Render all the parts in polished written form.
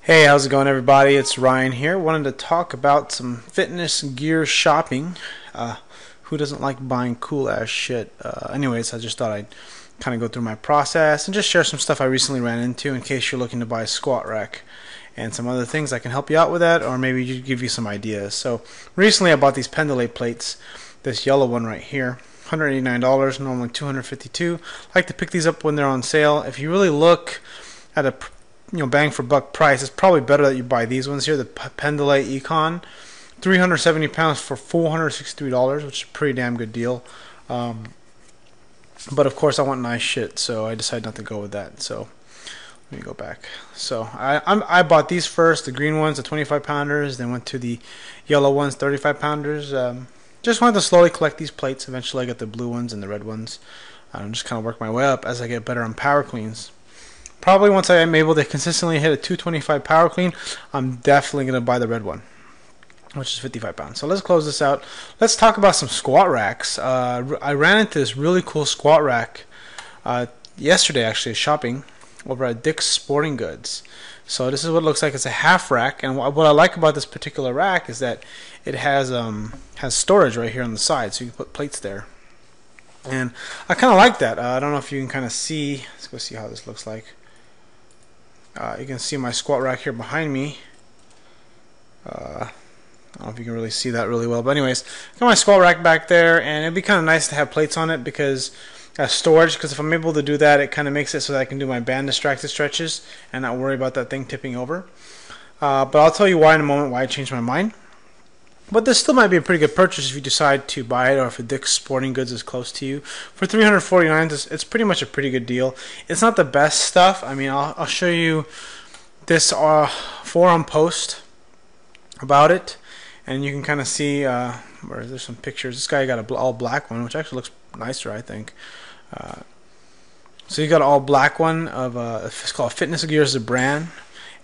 Hey, how's it going, everybody? It's Ryan here. Wanted to talk about some fitness gear shopping. Who doesn't like buying cool ass shit? Anyways, I just thought I'd kind of go through my process and just share some stuff I recently ran into in case you're looking to buy a squat rack and some other things I can help you out with that, or maybe give you some ideas. So recently I bought these Pendlay plates. This yellow one right here, $189, normally $252. I like to pick these up when they're on sale. If you really look at a bang for buck price, it's probably better that you buy these ones here, the Pendlay Econ, 370 pounds for $463, which is a pretty damn good deal. But of course I want nice shit, so I decided not to go with that. So let me go back. So I bought these first, the green ones, the 25 pounders, then went to the yellow ones, 35 pounders. Just wanted to slowly collect these plates. Eventually I get the blue ones and the red ones. I'm just kind of work my way up as I get better on power cleans. Probably once I am able to consistently hit a 225 power clean, I'm definitely going to buy the red one, which is 55 pounds. So let's close this out. Let's talk about some squat racks. I ran into this really cool squat rack yesterday, actually, shopping over at Dick's Sporting Goods. So this is what it looks like. It's a half rack, and what I like about this particular rack is that it has storage right here on the side, so you can put plates there. And I kind of like that. I don't know if you can kind of see. Let's go see how this looks like. You can see my squat rack here behind me. I don't know if you can really see that really well, but anyways, got my squat rack back there, and it'd be kind of nice to have plates on it because storage. Because if I'm able to do that, it kind of makes it so that I can do my band distracted stretches and not worry about that thing tipping over. But I'll tell you why in a moment, why I changed my mind. But this still might be a pretty good purchase if you decide to buy it, or if a Dick's Sporting Goods is close to you. For $349, it's pretty much a pretty good deal. It's not the best stuff. I mean, I'll show you this forum post about it, and you can kind of see where there's some pictures. This guy got an all black one, which actually looks nicer, I think. So you got an all black one of it's called Fitness Gear is the brand.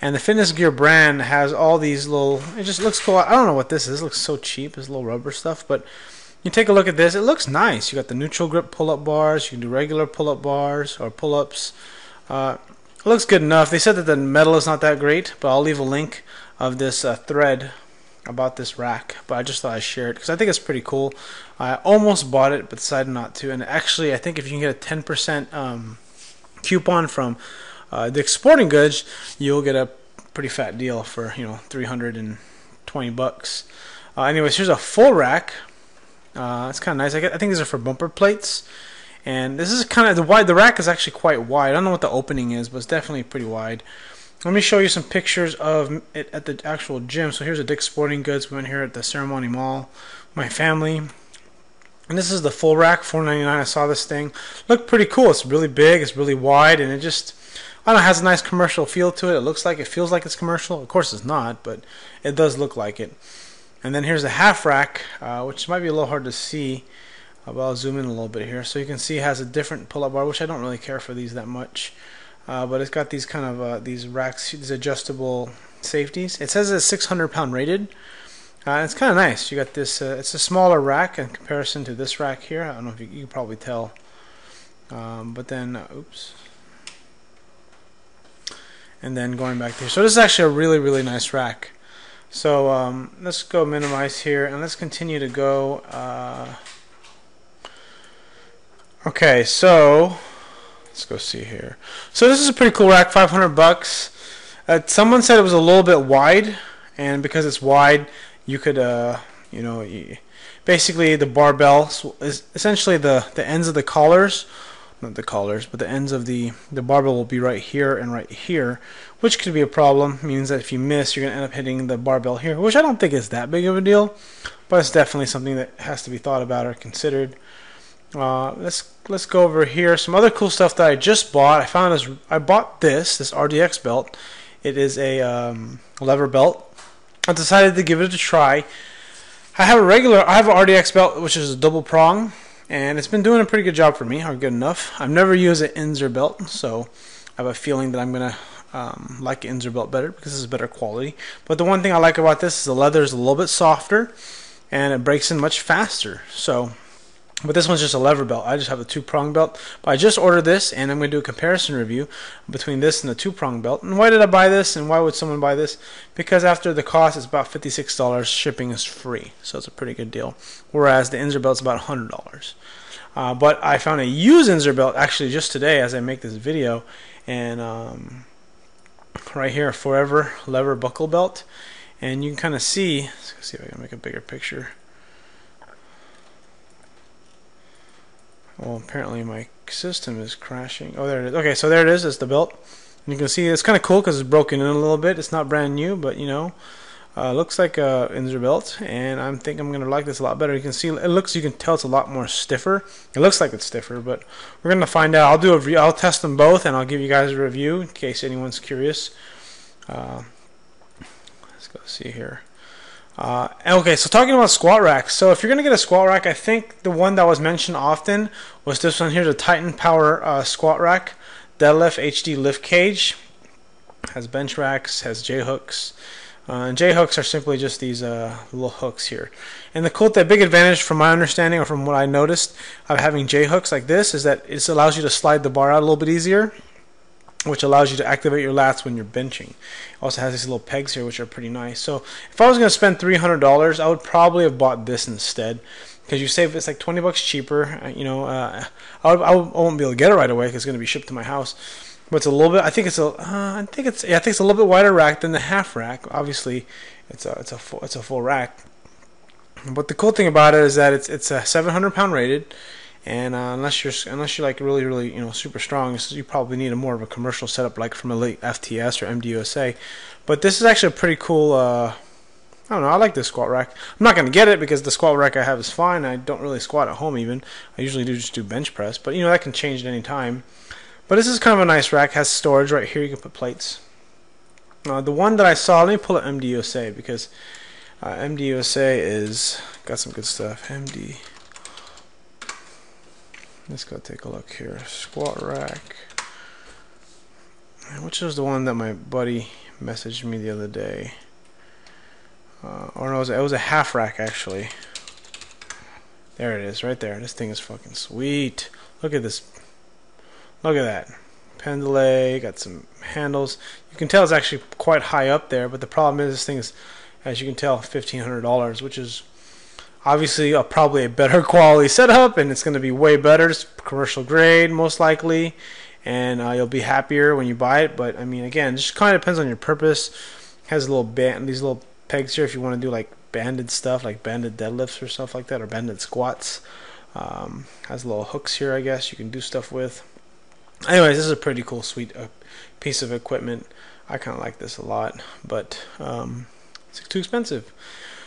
And the Fitness Gear brand has all these little, it just looks cool. I don't know what this is. It looks so cheap. It's little rubber stuff. But you take a look at this. It looks nice. You got the neutral grip pull-up bars. You can do regular pull-up bars or pull-ups. It looks good enough. They said that the metal is not that great, but I'll leave a link of this thread about this rack. But I just thought I'd share it because I think it's pretty cool. I almost bought it, but decided not to. And actually, I think if you can get a 10% coupon from Dick's Sporting Goods, you'll get a pretty fat deal for 320 bucks. Anyways, here's a full rack. It's kind of nice. I think these are for bumper plates, and this is kind of the wide. The rack is actually quite wide. I don't know what the opening is, but it's definitely pretty wide. Let me show you some pictures of it at the actual gym. So here's a Dick's Sporting Goods. We went here at the Ceremony Mall, my family. And this is the full rack, $4.99. I saw this thing. Looked pretty cool. It's really big. It's really wide, and it just, I don't know, it has a nice commercial feel to it. It feels like it's commercial. Of course it's not, but it does look like it. And then here's the half rack, which might be a little hard to see. But I'll zoom in a little bit here. So you can see it has a different pull-up bar, which I don't really care for these that much. But it's got these kind of these racks, these adjustable safeties. It says it's 600-pound rated. It's kind of nice. You got this. It's a smaller rack in comparison to this rack here. I don't know if you can probably tell. But then, oops. And then going back there. So this is actually a really, really nice rack. So let's go minimize here, and let's continue to go. Okay, so let's go see here. So this is a pretty cool rack, 500 bucks. Someone said it was a little bit wide, and because it's wide, you could, basically the barbell is essentially the ends of the collars. Not the collars, but the ends of the barbell will be right here and right here, which could be a problem. It means that if you miss, you're going to end up hitting the barbell here, which I don't think is that big of a deal, but it's definitely something that has to be thought about or considered. Let's go over here. Some other cool stuff that I just bought. I bought this RDX belt. It is a lever belt. I decided to give it a try. I have an RDX belt, which is a double prong. And it's been doing a pretty good job for me, or good enough. I've never used an Inzer belt, so I have a feeling that I'm going to like an Inzer belt better because this is better quality. But the one thing I like about this is the leather is a little bit softer, and it breaks in much faster. So But this one's just a lever belt. I just have a 2-prong belt. But I just ordered this, and I'm going to do a comparison review between this and the 2-prong belt. And why did I buy this, and why would someone buy this? Because after the cost, it's about $56. Shipping is free, so it's a pretty good deal. Whereas the Inzer belt's about $100. But I found a used Inzer belt actually just today as I make this video, and right here, Forever lever buckle belt, and you can kind of see. Let's see if I can make a bigger picture. Well, apparently my system is crashing. Oh, there it is. Okay, so there it is. It's the belt. And you can see it's kind of cool because it's broken in a little bit. It's not brand new, but you know, looks like a Inzer belt, and I think I'm gonna like this a lot better. You can see it looks. You can tell it's a lot more stiffer. It looks like it's stiffer, but we're gonna find out. I'll test them both, and I'll give you guys a review in case anyone's curious. Let's go see here. Okay, so talking about squat racks. So if you're gonna get a squat rack, I think the one that was mentioned often was this one here, the Titan Power squat rack, deadlift HD lift cage. Has bench racks, has J hooks, and J hooks are simply just these little hooks here. And the big advantage, from my understanding or from what I noticed of having J hooks like this, is that it allows you to slide the bar out a little bit easier, which allows you to activate your lats when you're benching. It also has these little pegs here, which are pretty nice. So if I was going to spend $300, I would probably have bought this instead, because you save, it's like 20 bucks cheaper. You know, I won't be able to get it right away because it's going to be shipped to my house. But it's a little bit. I think it's a little bit wider rack than the half rack. Obviously, it's a full rack. But the cool thing about it is that it's a 700-pound rated. And unless you're like really super strong, you probably need more of a commercial setup like from Elite FTS or MDUSA. But this is actually a pretty cool. I don't know. I like this squat rack. I'm not going to get it because the squat rack I have is fine. I don't really squat at home even. I usually just do bench press. But you know, that can change at any time. But this is kind of a nice rack. Has storage right here. You can put plates. The one that I saw. Let me pull up MDUSA because MDUSA is got some good stuff. MD. Let's go take a look here. Squat rack. Which was the one that my buddy messaged me the other day? Or no, it was a half rack actually. There it is, right there. This thing is fucking sweet. Look at this. Look at that. Pendule, got some handles. You can tell it's actually quite high up there, but the problem is this thing is, as you can tell, $1,500, which is obviously probably a better quality setup, and it's going to be way better. It's commercial grade most likely, and you'll be happier when you buy it. But I mean, again, it just kind of depends on your purpose. It has a little these little pegs here if you want to do like banded stuff, like banded deadlifts or stuff like that, or banded squats. Has little hooks here, I guess you can do stuff with. Anyways, this is a pretty cool, sweet piece of equipment. I kind of like this a lot, but it's too expensive.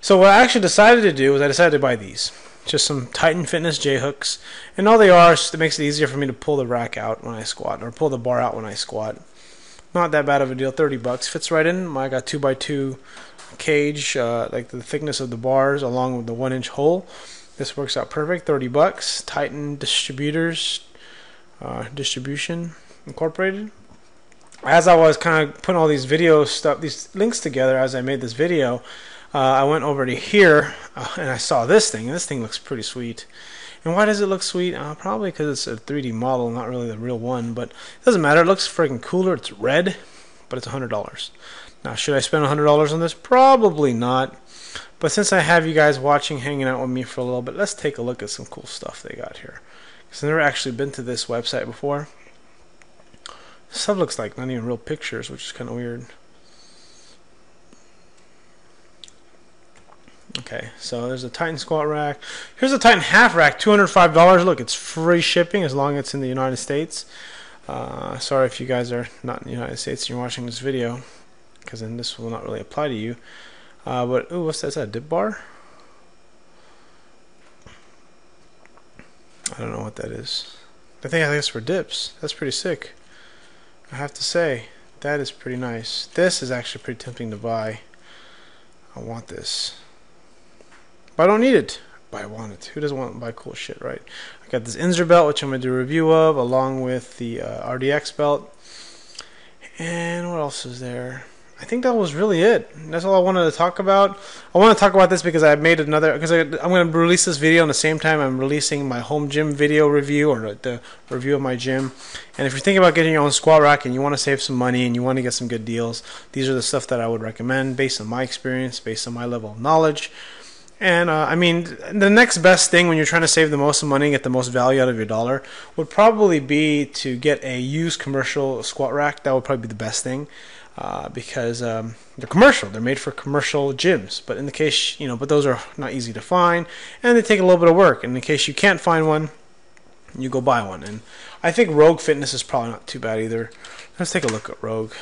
So what I actually decided to do is I decided to buy these. Just some Titan Fitness J hooks, and all they are is it makes it easier for me to pull the rack out when I squat, or pull the bar out when I squat. Not that bad of a deal. 30 bucks fits right in. I got 2x2 cage, like the thickness of the bars, along with the 1-inch hole. This works out perfect. 30 bucks. Titan Distribution Incorporated. As I was kind of putting all these these links together as I made this video, I went over to here and I saw this thing. This thing looks pretty sweet. And why does it look sweet? Probably because it's a 3D model, not really the real one. But it doesn't matter. It looks freaking cooler. It's red, but it's $100. Now, should I spend $100 on this? Probably not. But since I have you guys watching, hanging out with me for a little bit, let's take a look at some cool stuff they got here. Because I've never actually been to this website before. Stuff looks like not even real pictures, which is kind of weird. Okay, so there's a Titan squat rack. Here's a Titan half rack, $205. Look, it's free shipping as long as it's in the United States. Sorry if you guys are not in the United States and you're watching this video, because then this will not really apply to you. But ooh, what's that? Is that a dip bar? I don't know what that is. I think it's for dips. That's pretty sick. I have to say, that is pretty nice. This is actually pretty tempting to buy. I want this. But I don't need it. But I want it. Who doesn't want to buy cool shit, right? I got this Inzer belt, which I'm going to do a review of, along with the RDX belt. And what else is there? I think that was really it. That's all I wanted to talk about. I want to talk about this because I made another, because I'm going to release this video on the same time I'm releasing my home gym video review, or the review of my gym. And if you're thinking about getting your own squat rack and you want to save some money and you want to get some good deals, these are the stuff that I would recommend based on my experience, based on my level of knowledge. And I mean, the next best thing when you're trying to save the most money and get the most value out of your dollar would probably be to get a used commercial squat rack. That would probably be the best thing. Because they're commercial, they're made for commercial gyms. But in the case, but those are not easy to find, and they take a little bit of work. And in case you can't find one, you go buy one. And I think Rogue Fitness is probably not too bad either. Let's take a look at Rogue.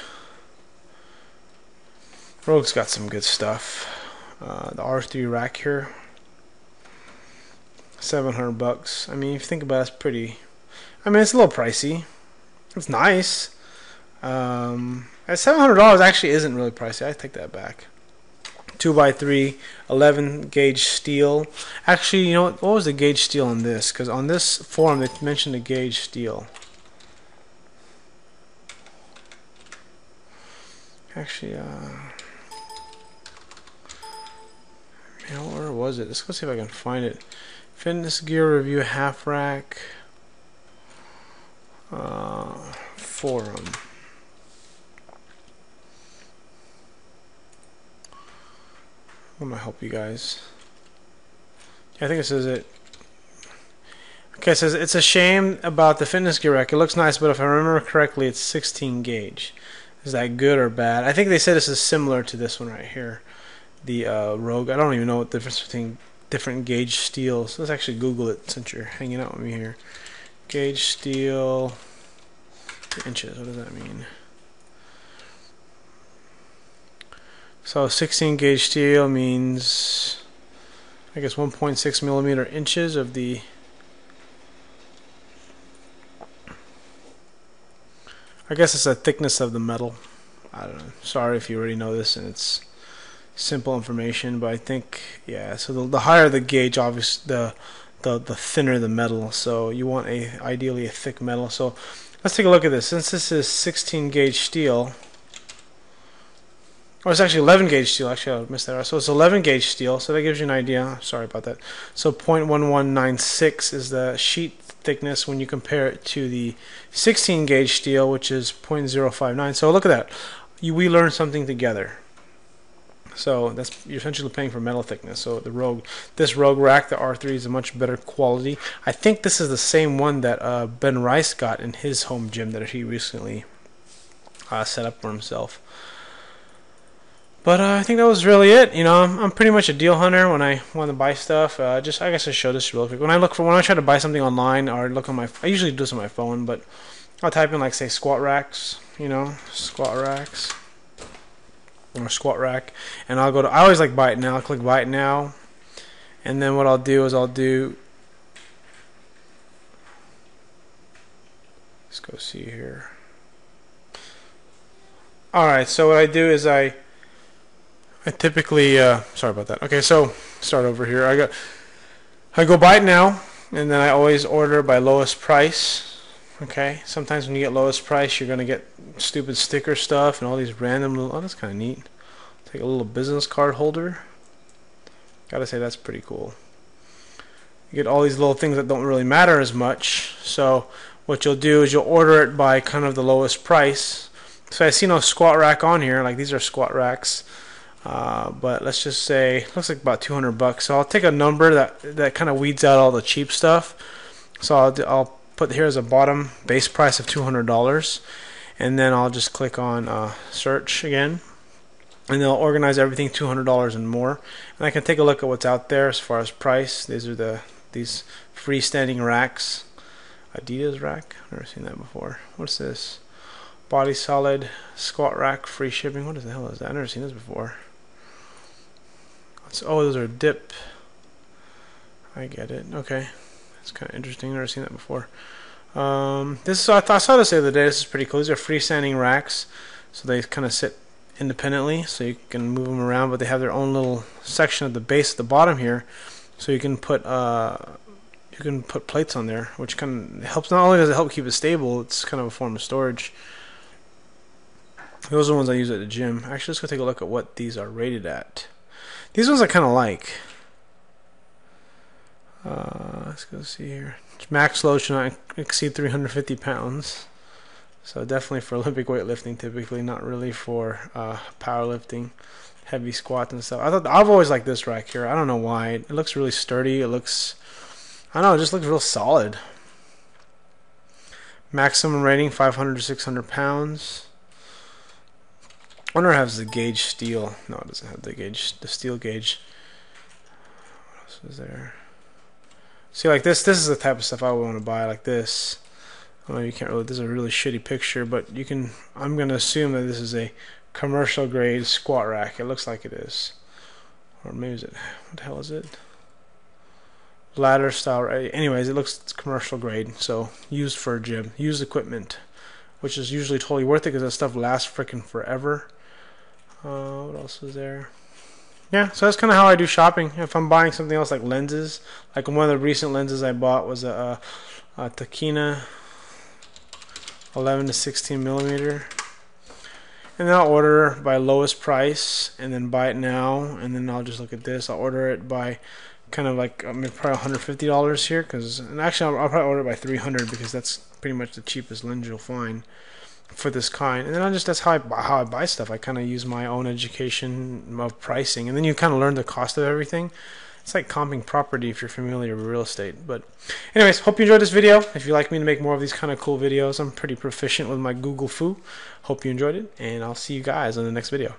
Rogue's got some good stuff. The R3 rack here, $700. I mean, if you think about it, it's pretty. I mean, it's a little pricey. It's nice. At $700 actually isn't really pricey. I take that back. 2x3, 11 gauge steel. Actually, you know what was the gauge steel on this? Because on this forum they mentioned the gauge steel. Actually, where was it? Let's go see if I can find it. Fitness Gear Review half rack. Forum. I'm gonna help you guys. I think it says it. Okay, it says it's a shame about the Fitness Gear rack. It looks nice, but if I remember correctly, it's 16 gauge. Is that good or bad? I think they said this is similar to this one right here, the Rogue. I don't even know what the difference between different gauge steels. Let's actually Google it since you're hanging out with me here. Gauge steel inches. What does that mean? So 16 gauge steel means, I guess, 1.6 millimeter inches of the. I guess it's the thickness of the metal. I don't know. Sorry if you already know this and it's simple information, but I think, yeah. So the higher the gauge, obviously, the thinner the metal. So you want ideally a thick metal. So let's take a look at this. Since this is 16 gauge steel. Oh, it's actually 11 gauge steel. Actually, I missed that. So it's 11 gauge steel. So that gives you an idea. Sorry about that. So 0.1196 is the sheet thickness when you compare it to the 16 gauge steel, which is 0.059. So look at that. We learned something together. So that's, you're essentially paying for metal thickness. So this Rogue rack, the R3, is a much better quality. I think this is the same one that Ben Rice got in his home gym that he recently set up for himself. But I think that was really it. I'm pretty much a deal hunter when I want to buy stuff. I guess I show this real quick. When I try to buy something online or look on I usually do this on my phone, but I'll type in, like, say, squat racks, squat racks or squat rack, and I always like buy it now. I'll click buy it now, and then what I'll do is let's go see here. All right, so what I do is I typically, sorry about that. Okay, so start over here. I go buy it now, and then I always order by lowest price. Okay, sometimes when you get lowest price, you're gonna get stupid sticker stuff and all these random little. Oh, that's kind of neat. Take a little business card holder. Gotta say that's pretty cool. You get all these little things that don't really matter as much. So what you'll do is you'll order it by kind of the lowest price. So I see no squat rack on here. Like, these are squat racks. But let's just say, looks like about $200. So I'll take a number that kind of weeds out all the cheap stuff. So I'll put here as a bottom base price of $200, and then I'll just click on search again, and they'll organize everything $200 and more. And I can take a look at what's out there as far as price. These are these freestanding racks. Adidas rack. I've never seen that before. What's this? Body solid squat rack, free shipping. What the hell is that? I've never seen this before. Oh, those are dip. I get it. Okay, that's kind of interesting. I've never seen that before. I saw this the other day. This is pretty cool. These are freestanding racks, so they kind of sit independently, so you can move them around. But they have their own little section at the base, at the bottom here, so you can put plates on there, which kind of helps. Not only does it help keep it stable, it's kind of a form of storage. Those are the ones I use at the gym. Actually, let's go take a look at what these are rated at. These ones I kind of like. Let's go see here. Max load should not exceed 350 pounds. So definitely for Olympic weightlifting, typically, not really for powerlifting, heavy squats and stuff. I've always liked this rack here. I don't know why. It looks really sturdy. It looks, I don't know, it just looks real solid. Maximum rating 500 to 600 pounds. I wonder if it has the gauge steel. No, it doesn't have the gauge, the steel gauge. What else is there? See, like this is the type of stuff I would want to buy, like this. Well, you can't really, this is a really shitty picture, but you can, I'm going to assume that this is a commercial grade squat rack. It looks like it is. Or maybe is it, what the hell is it? Ladder style. Anyways, it looks commercial grade, so used for a gym. Used equipment, which is usually totally worth it because that stuff lasts freaking forever. What else is there? Yeah, so that's kind of how I do shopping. If I'm buying something else like lenses, like one of the recent lenses I bought was a Tokina 11 to 16 millimeter, and then I'll order by lowest price and then buy it now, and then I'll just look at this. I'll order it by kind of like probably $150 here, because, and actually I'll probably order it by $300 because that's pretty much the cheapest lens you'll find for this kind. And then that's how I buy stuff. I kind of use my own education of pricing, and then you kind of learn the cost of everything. It's like comping property if you're familiar with real estate. But anyways, hope you enjoyed this video. If you'd like me to make more of these kind of cool videos, I'm pretty proficient with my Google Fu. Hope you enjoyed it, and I'll see you guys in the next video.